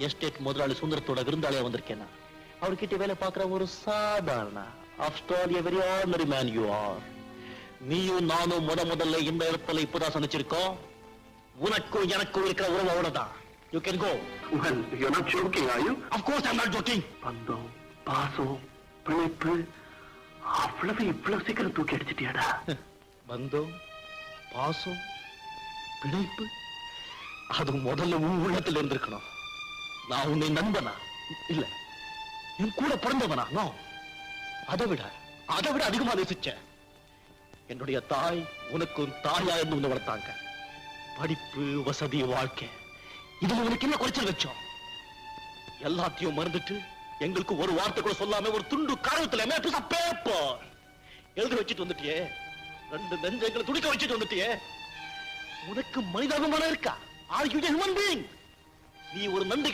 Estate முதலாளி சுந்தரத்தோட விருந்தாளியா வந்திருக்கேன். அவர்கிட்ட வேலை பார்க்கிற ஒரு சாதாரண very ordinary man you are. நீயும் நானும் முதல்ல இந்த இடத்துல இப்பதான் சந்திச்சிருக்கோம். உனக்கும் எனக்கும் இருக்கிற உறவு அவ்வளவுதான். You can go. Well, you're not joking, are you? Of course I'm not joking. பந்தம், பாசம், பிழைப்பு அவ்வளவு இவ்வளவு சீக்கிரம் தூக்கி அடிச்சிட்டியாடா? பந்தம், பாசம், பிழைப்பு அது முதல்ல உன் உள்ளத்துல இருந்திருக்கணும். நான் உன்னை நண்பனா இல்ல என் கூட பிறந்தவனா? அதை விட அதிகமா நேசிச்சேன். என்னுடைய தாய் உனக்கும் தாயா இருந்து வளர்த்தாங்க. படிப்பு, வசதி, வாழ்க்கை இதுல உனக்கு என்ன குறைச்சல் வச்சோம்? எல்லாத்தையும் மறந்துட்டு எங்களுக்கு ஒரு வார்த்தை கூட சொல்லாம ஒரு துண்டு காரணத்துல பேப்பர் எழுதி வச்சுட்டு வந்துட்டியே. 2 நெஞ்சங்களை துடிக்க வச்சுட்டு வந்துட்டியே. உனக்கு மனிதாபிமானம் இருக்கா? Are you a human being? நீ ஒரு நன்றி